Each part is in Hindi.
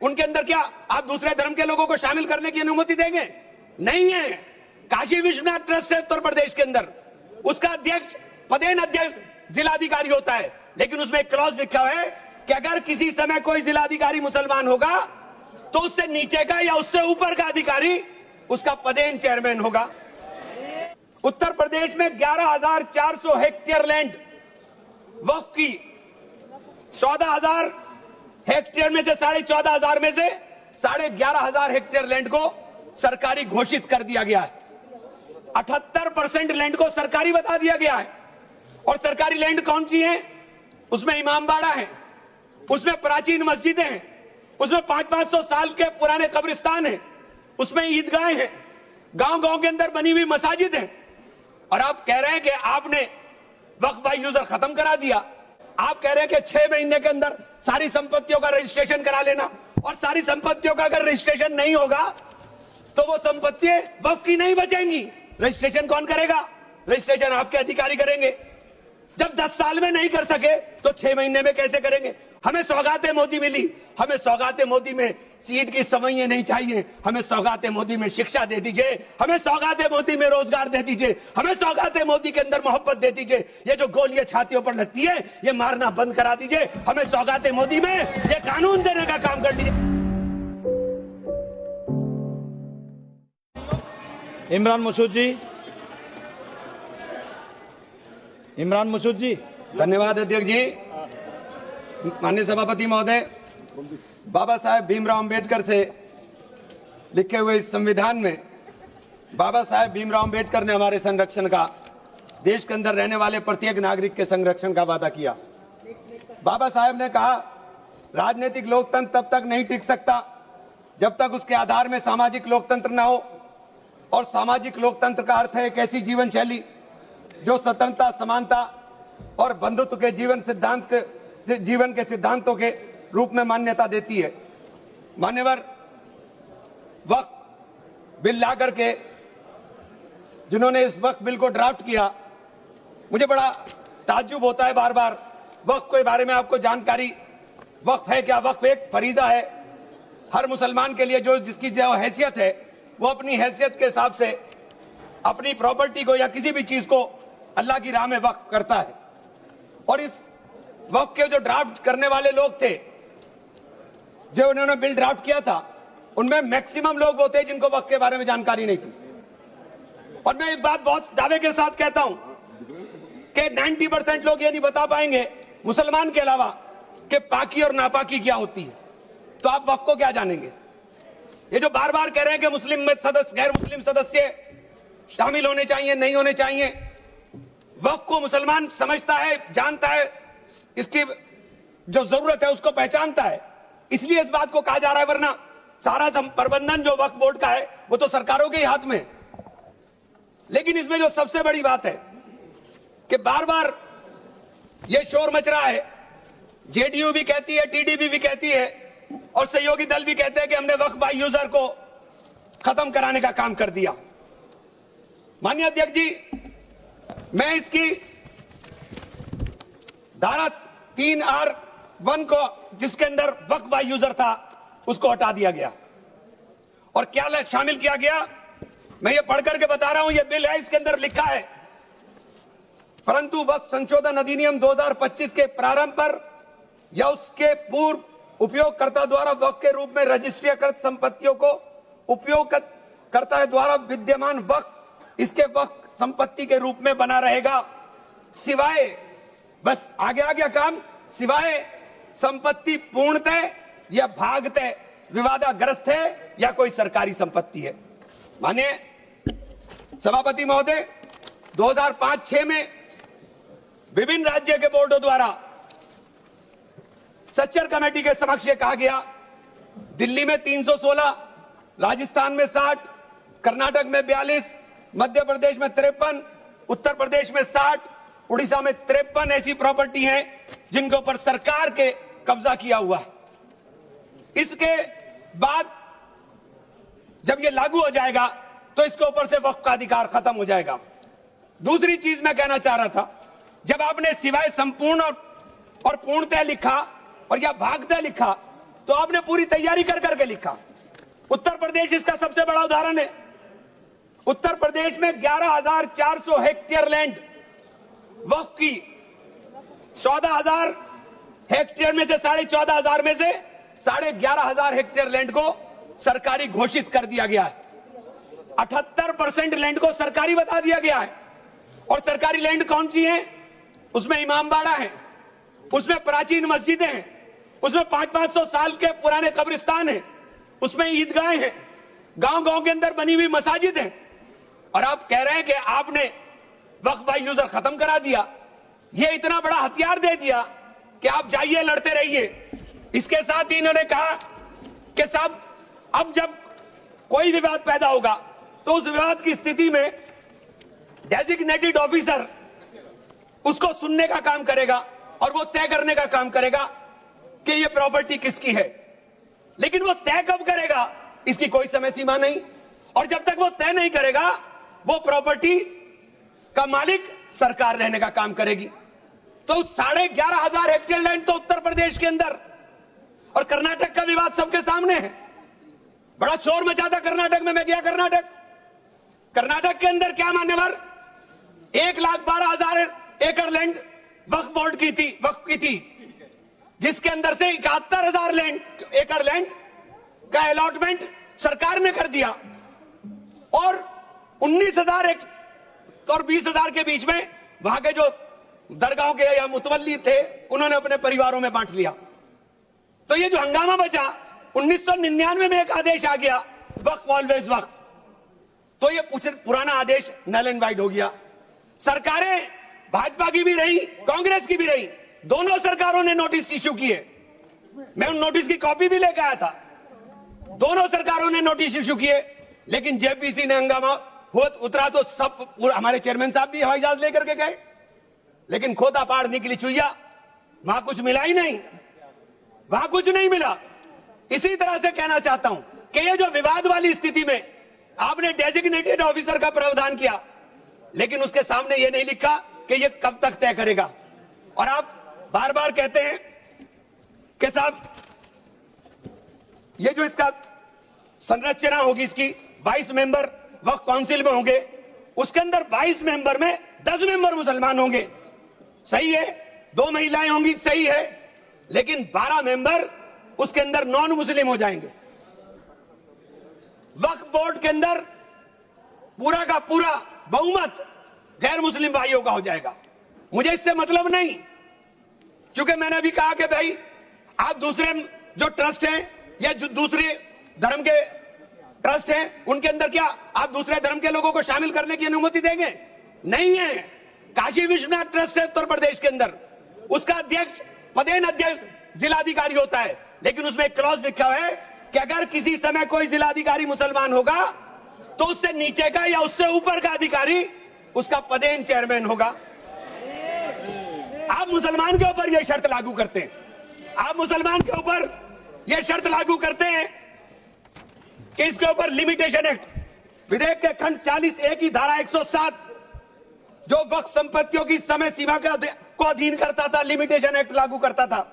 उनके अंदर क्या आप दूसरे धर्म के लोगों को शामिल करने की अनुमति देंगे? नहीं है। काशी विश्वनाथ ट्रस्ट है उत्तर प्रदेश के अंदर, उसका अध्यक्ष पदेन अध्यक्ष जिलाधिकारी होता है, लेकिन उसमें एक क्लॉज लिखा है कि अगर किसी समय कोई जिलाधिकारी मुसलमान होगा तो उससे नीचे का या उससे ऊपर का अधिकारी उसका पदेन चेयरमैन होगा। उत्तर प्रदेश में 11,400 हेक्टेयर लैंड वक्फ की, 14,000 हेक्टेयर में से 14,500 में से 11,500 हेक्टेयर लैंड को सरकारी घोषित कर दिया गया है। 78% लैंड को सरकारी बता दिया गया है। और सरकारी लैंड कौन सी है? उसमें इमामबाड़ा है, उसमें प्राचीन मस्जिदें हैं, उसमें 500-500 साल के पुराने कब्रिस्तान हैं, उसमें ईदगाहें हैं, गांव-गांव के अंदर बनी हुई मसाजिद हैं। और आप कह रहे हैं कि आपने वक्फ बाय यूजर खत्म करा दिया। आप कह रहे हैं कि 6 महीने के अंदर सारी संपत्तियों का रजिस्ट्रेशन करा लेना, और सारी संपत्तियों का अगर रजिस्ट्रेशन नहीं होगा तो वो संपत्तियां वक्फ की नहीं बचेंगी। रजिस्ट्रेशन कौन करेगा? रजिस्ट्रेशन आपके अधिकारी करेंगे। जब 10 साल में नहीं कर सके तो 6 महीने में कैसे करेंगे? हमें सौगातें मोदी मिली, हमें सौगातें मोदी में ईद की सवैयां नहीं चाहिए, हमें सौगातें मोदी में शिक्षा दे दीजिए, हमें सौगातें मोदी में रोजगार दे दीजिए, हमें सौगातें मोदी के अंदर मोहब्बत दे दीजिए। ये जो गोलियां छातियों पर लगती है ये मारना बंद करा दीजिए, हमें सौगातें मोदी में ये कानून देने का काम कर दीजिए। इमरान मसूद जी। धन्यवाद अध्यक्ष जी। माननीय सभापति महोदय, बाबा साहेब भीमराव अंबेडकर से लिखे हुए इस संविधान में बाबा साहेब भीमराव अंबेडकर ने हमारे संरक्षण का, देश के अंदर रहने वाले प्रत्येक नागरिक के संरक्षण का वादा किया। बाबा साहेब ने कहा राजनीतिक लोकतंत्र तब तक नहीं टिक सकता जब तक उसके आधार में सामाजिक लोकतंत्र न हो। और सामाजिक लोकतंत्र का अर्थ है एक ऐसी जीवन शैली जो स्वतंत्रता, समानता और बंधुत्व के जीवन के सिद्धांतों के रूप में मान्यता देती है। मान्यवर, वक्फ बिल ला करके जिन्होंने इस वक्फ बिल को ड्राफ्ट किया, मुझे बड़ा ताज्जुब होता है बार बार। वक्फ के बारे में आपको जानकारी, वक्फ है क्या? वक्फ एक फरीजा है। हर मुसलमान के लिए जिसकी जो हैसियत है वो अपनी हैसियत के हिसाब से अपनी प्रॉपर्टी को या किसी भी चीज को अल्लाह की राह में वक्फ करता है। और इस वक्फ के जो ड्राफ्ट करने वाले लोग थे, जो उन्होंने बिल ड्राफ्ट किया था, उनमें मैक्सिमम लोग वो थे जिनको वक्फ के बारे में जानकारी नहीं थी। और मैं एक बात बहुत दावे के साथ कहता हूं कि 90% लोग ये नहीं बता पाएंगे मुसलमान के अलावा कि पाकी और नापाकी क्या होती है। तो आप वक्फ को क्या जानेंगे? ये जो बार बार कह रहे हैं कि मुस्लिम में सदस्य, गैर मुस्लिम सदस्य शामिल होने चाहिए, नहीं होने चाहिए, वक्फ को मुसलमान समझता है, जानता है, इसकी जो जरूरत है उसको पहचानता है, इसलिए इस बात को कहा जा रहा है। वरना सारा प्रबंधन जो वक्फ बोर्ड का है वो तो सरकारों के ही हाथ में। लेकिन इसमें जो सबसे बड़ी बात है कि बार बार ये शोर मच रहा है, जेडीयू भी कहती है, टीडीपी भी कहती है और सहयोगी दल भी कहते हैं कि हमने वक्फ बाय यूजर को खत्म कराने का काम कर दिया। माननीय अध्यक्ष जी, मैं इसकी धारा 3R1 को, जिसके अंदर वक्फ बाय यूजर था, उसको हटा दिया गया। और क्या शामिल किया गया, मैं ये पढ़ करके बता रहा हूं, ये बिल है, इसके अंदर लिखा है, परंतु वक्फ संशोधन अधिनियम 2025 के प्रारंभ पर या उसके पूर्व उपयोगकर्ता द्वारा वक्फ के रूप में रजिस्ट्रीकृत संपत्तियों को उपयोगकर्ता द्वारा विद्यमान वक्फ इसके वक्फ संपत्ति के रूप में बना रहेगा, सिवाय, बस आगे आ गया काम, सिवाय संपत्ति पूर्णतः या भागतः विवादाग्रस्त है या कोई सरकारी संपत्ति है। माननीय सभापति महोदय, 2005-6 में विभिन्न राज्य के बोर्डों द्वारा सच्चर कमेटी के समक्ष कहा गया, दिल्ली में 316, राजस्थान में 60, कर्नाटक में 42, मध्य प्रदेश में 53, उत्तर प्रदेश में 60, उड़ीसा में 53 ऐसी प्रॉपर्टी हैं जिनके ऊपर सरकार के कब्जा किया हुआ है। इसके बाद जब ये लागू हो जाएगा तो इसके ऊपर से वक्फ का अधिकार खत्म हो जाएगा। दूसरी चीज मैं कहना चाह रहा था, जब आपने सिवाय संपूर्ण और पूर्णतः लिखा और या भागतः लिखा, तो आपने पूरी तैयारी कर करके लिखा। उत्तर प्रदेश इसका सबसे बड़ा उदाहरण है। उत्तर प्रदेश में 11,400 हेक्टेयर लैंड वक्फ की, 14,000 हेक्टेयर में से 14,500 में से 11,500 हेक्टेयर लैंड को सरकारी घोषित कर दिया गया है। 78% लैंड को सरकारी बता दिया गया है। और सरकारी लैंड कौन सी है? उसमें इमामबाड़ा है, उसमें प्राचीन मस्जिदें हैं, उसमें 500-500 साल के पुराने कब्रिस्तान हैं, उसमें ईदगाहें हैं, गांव-गांव के अंदर बनी हुई मसाजिद हैं। और आप कह रहे हैं कि आपने वक्फ बाय यूजर खत्म करा दिया। ये इतना बड़ा हथियार दे दिया कि आप जाइए, लड़ते रहिए। इसके साथ ही इन्होंने कहा कि साहब अब जब कोई विवाद पैदा होगा तो उस विवाद की स्थिति में डेजिग्नेटेड ऑफिसर उसको सुनने का काम करेगा और वो तय करने का काम करेगा कि ये प्रॉपर्टी किसकी है। लेकिन वो तय कब करेगा इसकी कोई समय सीमा नहीं, और जब तक वो तय नहीं करेगा वो प्रॉपर्टी का मालिक सरकार रहने का काम करेगी। तो 11,500 हेक्टेयर लैंड तो उत्तर प्रदेश के अंदर, और कर्नाटक का विवाद सबके सामने है। बड़ा शोर मचा था कर्नाटक में। मैं गया कर्नाटक के अंदर क्या मान्यवर 1,12,000 एकड़ लैंड वक्फ बोर्ड की थी, जिसके अंदर से 71,000 एकड़ लैंड का अलॉटमेंट सरकार ने कर दिया, और 19,000 और 20,000 के बीच में वहां के जो दरगाहों के या मुतवल्ली थे उन्होंने अपने परिवारों में बांट लिया। तो ये जो हंगामा बचा, 1999 में एक आदेश आ गया वक्फ ऑलवेज वक्फ, तो ये पुराना आदेश नल एंड वाइड हो गया। सरकारें भाजपा की भी रही, कांग्रेस की भी रही, दोनों सरकारों ने नोटिस इश्यू किए। मैं उन नोटिस की कॉपी भी लेकर आया था। दोनों सरकारों ने नोटिस इश्यू किए, लेकिन जेपीसी ने हंगामा उतरा तो सब हमारे चेयरमैन साहब भी हवाई जहाज लेकर के गए, लेकिन खोदा पाड़ निकली चुईया, वहां कुछ मिला ही नहीं, वहां कुछ नहीं मिला। इसी तरह से कहना चाहता हूं कि ये जो विवाद वाली स्थिति में आपने डेजिग्नेटेड ऑफिसर का प्रावधान किया, लेकिन उसके सामने ये नहीं लिखा कि ये कब तक तय करेगा। और आप बार बार कहते हैं कि साहब ये जो इसका संरचना होगी, इसकी 22 मेंबर वक्फ काउंसिल में होंगे, उसके अंदर 22 मेंबर में 10 मेंबर मुसलमान होंगे, सही है, 2 महिलाएं होंगी, सही है, लेकिन 12 मेंबर उसके अंदर नॉन मुस्लिम हो जाएंगे। वक्फ बोर्ड के अंदर पूरा का पूरा बहुमत गैर मुस्लिम भाइयों का हो जाएगा। मुझे इससे मतलब नहीं, क्योंकि मैंने अभी कहा कि भाई आप दूसरे जो ट्रस्ट हैं या जो दूसरे धर्म के ट्रस्ट हैं, उनके अंदर क्या आप दूसरे धर्म के लोगों को शामिल करने की अनुमति देंगे? नहीं है। काशी विश्वनाथ ट्रस्ट है उत्तर प्रदेश के अंदर, उसका अध्यक्ष पदेन अध्यक्ष जिलाधिकारी होता है, लेकिन उसमें एक क्लॉज लिखा हुआ है कि अगर किसी समय कोई जिलाधिकारी मुसलमान होगा तो उससे नीचे का या उससे ऊपर का अधिकारी उसका पदेन चेयरमैन होगा। आप मुसलमान के ऊपर यह शर्त लागू करते हैं, आप मुसलमान के ऊपर यह शर्त लागू करते हैं कि इसके ऊपर लिमिटेशन एक्ट, विधेयक के खंड 40A की धारा 107 जो वक्फ संपत्तियों की समय सीमा को अधीन करता था, लिमिटेशन एक्ट लागू करता था,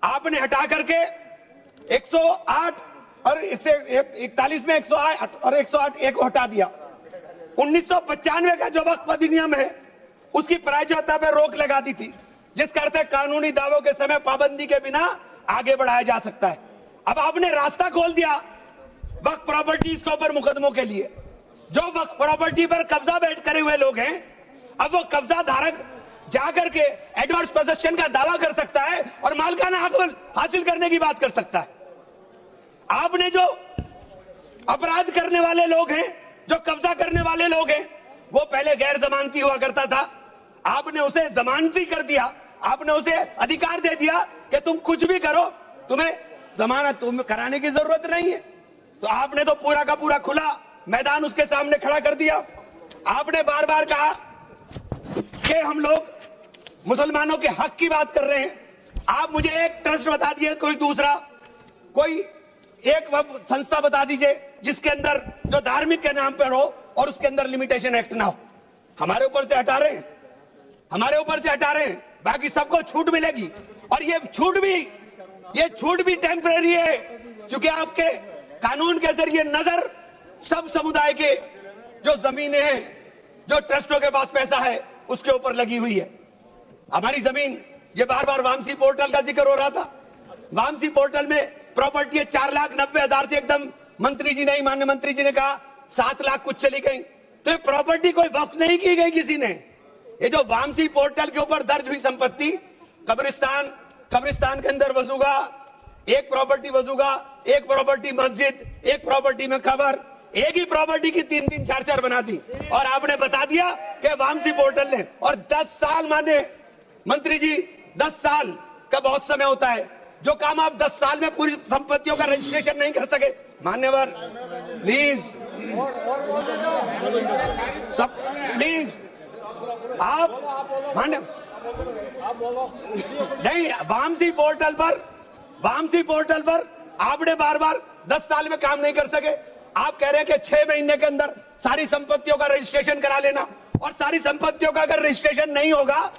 आपने हटा करके 108 और 41 में 108 और 108 एक हटा दिया। 1995 का जो वक्फ अधिनियम है उसकी प्रायश्चित्ता पर रोक लगा दी थी, जिसका अर्थ है कानूनी दावों के समय पाबंदी के बिना आगे बढ़ाया जा सकता है। अब आपने रास्ता खोल दिया वक्फ प्रॉपर्टीज के ऊपर मुकदमों के लिए। जो वक्फ प्रॉपर्टी पर कब्जा बैठ करे हुए लोग हैं, अब वो कब्जा धारक जाकर के एडवर्स पोजेशन का दावा कर सकता है और मालिकाना हक हासिल करने की बात कर सकता है। आपने जो अपराध करने वाले लोग हैं, जो कब्जा करने वाले लोग हैं, वो पहले गैर जमानती हुआ करता था, आपने उसे जमानती कर दिया, आपने उसे अधिकार दे दिया कि तुम कुछ भी करो, तुम्हें जमानत कराने की जरूरत नहीं है। तो आपने तो पूरा का पूरा खुला मैदान उसके सामने खड़ा कर दिया। आपने बार बार कहा कि हम लोग मुसलमानों के हक की बात कर रहे हैं। आप मुझे एक ट्रस्ट बता दिए, कोई दूसरा, कोई एक संस्था बता दीजिए जिसके अंदर जो धार्मिक के नाम पर हो और उसके अंदर लिमिटेशन एक्ट ना हो। हमारे ऊपर से हटा रहे हैं, हमारे ऊपर से हटा रहे हैं, बाकी सबको छूट मिलेगी। और ये छूट भी ये छूट भी टेम्परेरी है, क्योंकि आपके कानून के जरिए नजर सब समुदाय के जो जमीनें हैं, जो ट्रस्टों के पास पैसा है, उसके ऊपर लगी हुई है। हमारी जमीन, ये बार बार वामसी पोर्टल का जिक्र हो रहा था। वामसी पोर्टल में प्रॉपर्टी 4,90,000 से एकदम मंत्री जी ने, माननीय मंत्री जी ने कहा 7 लाख कुछ चली गई। तो ये प्रॉपर्टी कोई वक्त नहीं की गई किसी ने। ये जो वामसी पोर्टल के ऊपर दर्ज हुई संपत्ति, कब्रिस्तान के अंदर वसूगा, एक प्रॉपर्टी वसूगा, एक प्रॉपर्टी मस्जिद, एक प्रॉपर्टी में कबर, एक ही प्रॉपर्टी की 3-3, 4-4 बना दी। और आपने बता दिया कि वामसी पोर्टल ने, और 10 साल माने मंत्री जी, 10 साल का बहुत समय होता है। जो काम आप 10 साल में पूरी संपत्तियों का रजिस्ट्रेशन नहीं कर सके, मान्यवर प्लीज, सब प्लीज आप मान्य नहीं, वामसी पोर्टल पर आपने बार बार 10 साल में काम नहीं कर सके। आप कह रहे हैं कि 6 महीने के अंदर सारी संपत्तियों का रजिस्ट्रेशन करा लेना, और सारी संपत्तियों का अगर रजिस्ट्रेशन नहीं होगा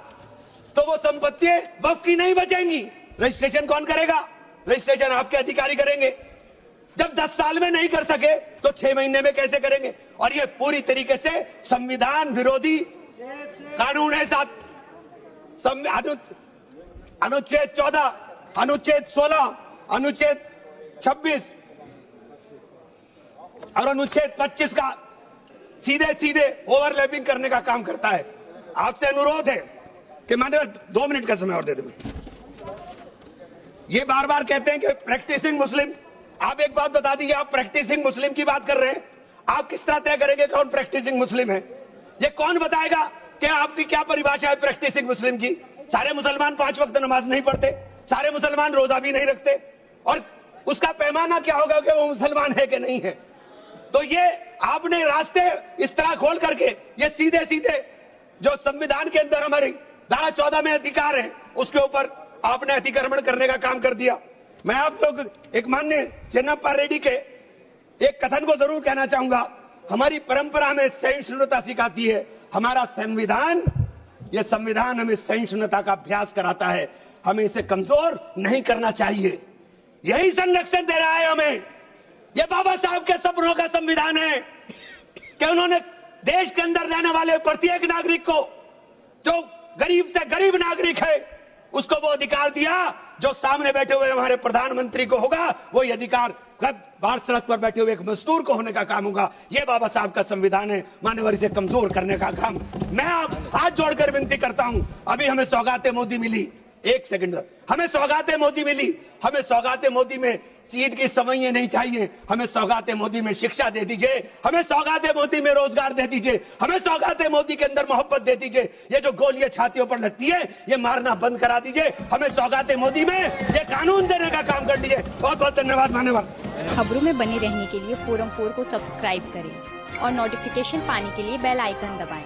तो वो संपत्तियां वक्फ की नहीं बचेंगी। रजिस्ट्रेशन कौन करेगा? रजिस्ट्रेशन आपके अधिकारी करेंगे। जब 10 साल में नहीं कर सके तो 6 महीने में कैसे करेंगे? और ये पूरी तरीके से संविधान विरोधी कानून है। साथ अनुच्छेद 14, अनुच्छेद 16, अनुच्छेद 26 और अनुच्छेद 25 का सीधे ओवरलैपिंग करने का काम करता है। आपसे अनुरोध है कि माननीय 2 मिनट का समय और दे दें। ये बार बार कहते हैं कि प्रैक्टिसिंग मुस्लिम। आप एक बात बता दीजिए, आप प्रैक्टिसिंग मुस्लिम की बात कर रहे हैं, आप किस तरह तय करेंगे कौन प्रैक्टिसिंग मुस्लिम है? ये कौन बताएगा कि आपकी क्या परिभाषा है प्रैक्टिसिंग मुस्लिम की? सारे मुसलमान 5 वक्त नमाज नहीं पढ़ते, सारे मुसलमान रोजा भी नहीं रखते, और उसका पैमाना क्या होगा कि वो मुसलमान है कि नहीं है? तो ये आपने रास्ते इस तरह खोल करके ये सीधे जो संविधान के अंदर हमारी धारा 14 में अधिकार है, उसके ऊपर आपने अतिक्रमण करने का काम कर दिया। मैं आप लोग एक माननीय चिन्नप्पा रेड्डी के एक कथन को जरूर कहना चाहूंगा। हमारी परंपरा में सहिष्णुता सिखाती है, हमारा संविधान, यह संविधान हमें सहिष्णुता का अभ्यास कराता है। हमें इसे कमजोर नहीं करना चाहिए, यही संरक्षण दे रहा है हमें। यह बाबा साहब के सपनों का संविधान है कि उन्होंने देश के अंदर रहने वाले प्रत्येक नागरिक को, जो गरीब से गरीब नागरिक है, उसको वो अधिकार दिया जो सामने बैठे हुए हमारे प्रधानमंत्री को होगा, वो ये अधिकार बाहर सड़क पर बैठे हुए एक मजदूर को होने का काम होगा। ये बाबा साहब का संविधान है। मान्यवर, इसे कमजोर करने का काम मैं आप हाथ जोड़कर विनती करता हूं। अभी हमें सौगातें मोदी मिली, 1 सेकंड, हमें सौगातें मोदी मिली। हमें सौगातें मोदी में ईद की सवैयां नहीं चाहिए, हमें सौगातें मोदी में शिक्षा दे दीजिए, हमें सौगातें मोदी में रोजगार दे दीजिए, हमें सौगातें मोदी के अंदर मोहब्बत दे दीजिए। ये जो गोलियां छातियों पर लगती है, ये मारना बंद करा दीजिए। हमें सौगातें मोदी में ये कानून देने का काम कर दीजिए। बहुत बहुत धन्यवाद। मान्यवर, खबरों में बने रहने के लिए फोरम 4 को सब्सक्राइब करें और नोटिफिकेशन पाने के लिए बेल आइकन दबाएं।